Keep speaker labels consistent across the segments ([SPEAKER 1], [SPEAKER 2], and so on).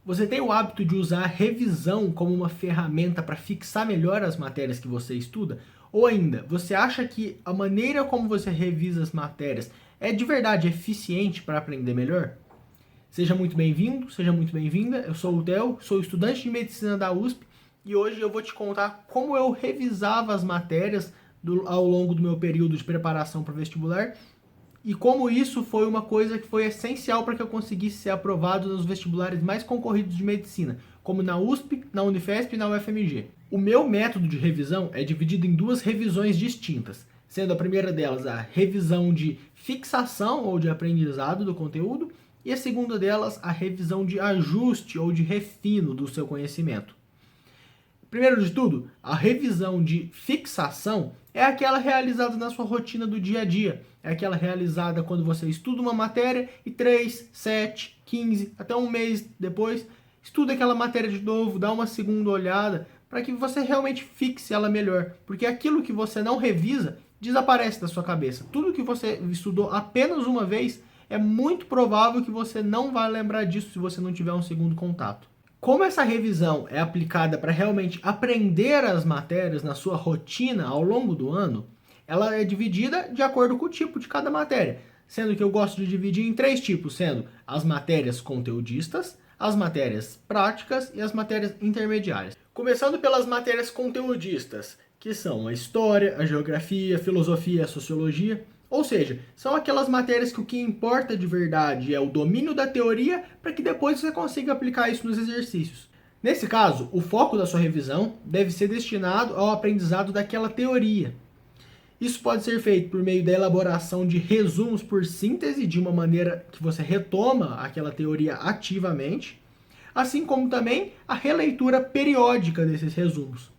[SPEAKER 1] Você tem o hábito de usar a revisão como uma ferramenta para fixar melhor as matérias que você estuda? Ou ainda, você acha que a maneira como você revisa as matérias é de verdade eficiente para aprender melhor? Seja muito bem-vindo, seja muito bem-vinda. Eu sou o Theo, sou estudante de medicina da USP e hoje eu vou te contar como eu revisava as matérias ao longo do meu período de preparação para o vestibular e como isso foi uma coisa que foi essencial para que eu conseguisse ser aprovado nos vestibulares mais concorridos de medicina, como na USP, na Unifesp e na UFMG. O meu método de revisão é dividido em duas revisões distintas, sendo a primeira delas a revisão de fixação ou de aprendizado do conteúdo e a segunda delas a revisão de ajuste ou de refino do seu conhecimento. Primeiro de tudo, a revisão de fixação é aquela realizada na sua rotina do dia a dia. É aquela realizada quando você estuda uma matéria e 3, 7, 15, até um mês depois, estuda aquela matéria de novo, dá uma segunda olhada, para que você realmente fixe ela melhor. Porque aquilo que você não revisa desaparece da sua cabeça. Tudo que você estudou apenas uma vez, é muito provável que você não vai lembrar disso se você não tiver um segundo contato. Como essa revisão é aplicada para realmente aprender as matérias na sua rotina ao longo do ano, ela é dividida de acordo com o tipo de cada matéria, sendo que eu gosto de dividir em 3 tipos, sendo as matérias conteudistas, as matérias práticas e as matérias intermediárias. Começando pelas matérias conteudistas, que são a história, a geografia, a filosofia e a sociologia. Ou seja, são aquelas matérias que o que importa de verdade é o domínio da teoria para que depois você consiga aplicar isso nos exercícios. Nesse caso, o foco da sua revisão deve ser destinado ao aprendizado daquela teoria. Isso pode ser feito por meio da elaboração de resumos por síntese, de uma maneira que você retoma aquela teoria ativamente, assim como também a releitura periódica desses resumos.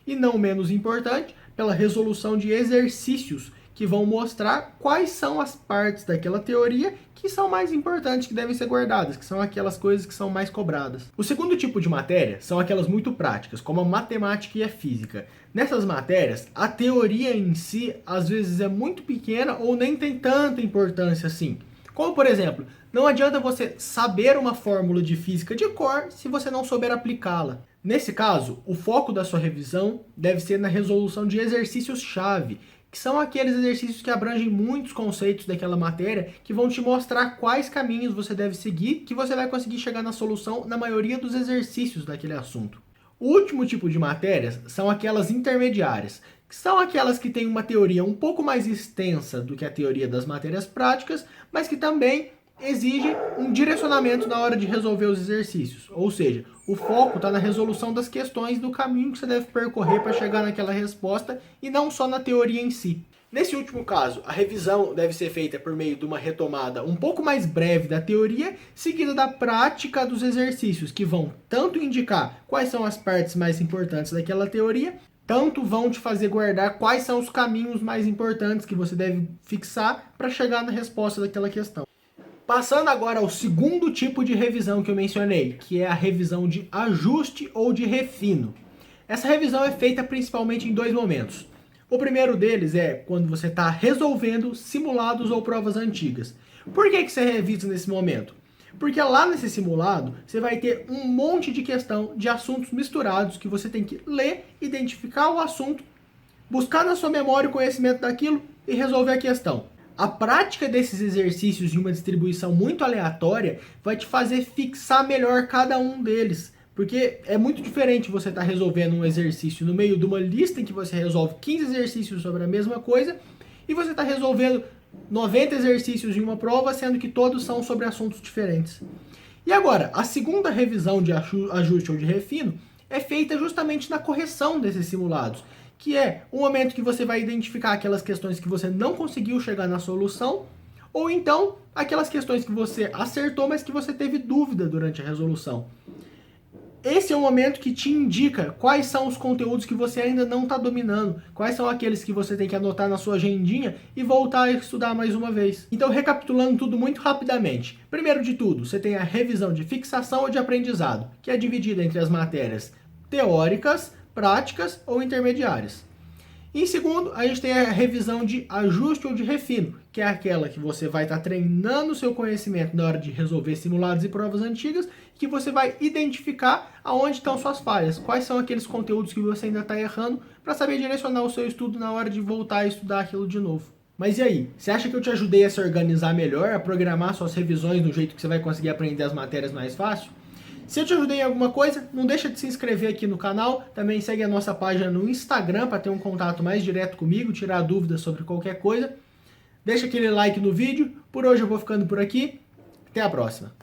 [SPEAKER 1] E não menos importante, pela resolução de exercícios que vão mostrar quais são as partes daquela teoria que são mais importantes, que devem ser guardadas, que são aquelas coisas que são mais cobradas. O segundo tipo de matéria são aquelas muito práticas, como a matemática e a física. Nessas matérias, a teoria em si, às vezes, é muito pequena ou nem tem tanta importância assim. Como, por exemplo, não adianta você saber uma fórmula de física de cor se você não souber aplicá-la. Nesse caso, o foco da sua revisão deve ser na resolução de exercícios-chave, que são aqueles exercícios que abrangem muitos conceitos daquela matéria, que vão te mostrar quais caminhos você deve seguir, que você vai conseguir chegar na solução na maioria dos exercícios daquele assunto. O último tipo de matérias são aquelas intermediárias, que são aquelas que têm uma teoria um pouco mais extensa do que a teoria das matérias práticas, mas que também exige um direcionamento na hora de resolver os exercícios. Ou seja, o foco está na resolução das questões, do caminho que você deve percorrer para chegar naquela resposta e não só na teoria em si. Nesse último caso, a revisão deve ser feita por meio de uma retomada um pouco mais breve da teoria, seguida da prática dos exercícios, que vão tanto indicar quais são as partes mais importantes daquela teoria, tanto vão te fazer guardar quais são os caminhos mais importantes que você deve fixar para chegar na resposta daquela questão. Passando agora ao segundo tipo de revisão que eu mencionei, que é a revisão de ajuste ou de refino. Essa revisão é feita principalmente em 2 momentos. O primeiro deles é quando você está resolvendo simulados ou provas antigas. Por que você revisa nesse momento? Porque lá nesse simulado você vai ter um monte de questão de assuntos misturados que você tem que ler, identificar o assunto, buscar na sua memória o conhecimento daquilo e resolver a questão. A prática desses exercícios de uma distribuição muito aleatória vai te fazer fixar melhor cada um deles. Porque é muito diferente você estar resolvendo um exercício no meio de uma lista em que você resolve 15 exercícios sobre a mesma coisa e você está resolvendo 90 exercícios em uma prova, sendo que todos são sobre assuntos diferentes. E agora, a segunda revisão de ajuste ou de refino é feita justamente na correção desses simulados, que é o momento que você vai identificar aquelas questões que você não conseguiu chegar na solução, ou então aquelas questões que você acertou, mas que você teve dúvida durante a resolução. Esse é o momento que te indica quais são os conteúdos que você ainda não está dominando, quais são aqueles que você tem que anotar na sua agendinha e voltar a estudar mais uma vez. Então, recapitulando tudo muito rapidamente. Primeiro de tudo, você tem a revisão de fixação ou de aprendizado, que é dividida entre as matérias teóricas, práticas ou intermediárias. Em segundo, a gente tem a revisão de ajuste ou de refino, que é aquela que você vai estar treinando o seu conhecimento na hora de resolver simulados e provas antigas, que você vai identificar aonde estão suas falhas, quais são aqueles conteúdos que você ainda está errando, para saber direcionar o seu estudo na hora de voltar a estudar aquilo de novo. Mas e aí, você acha que eu te ajudei a se organizar melhor, a programar suas revisões do jeito que você vai conseguir aprender as matérias mais fácil? Se eu te ajudei em alguma coisa, não deixa de se inscrever aqui no canal, também segue a nossa página no Instagram para ter um contato mais direto comigo, tirar dúvidas sobre qualquer coisa. Deixa aquele like no vídeo, por hoje eu vou ficando por aqui, até a próxima.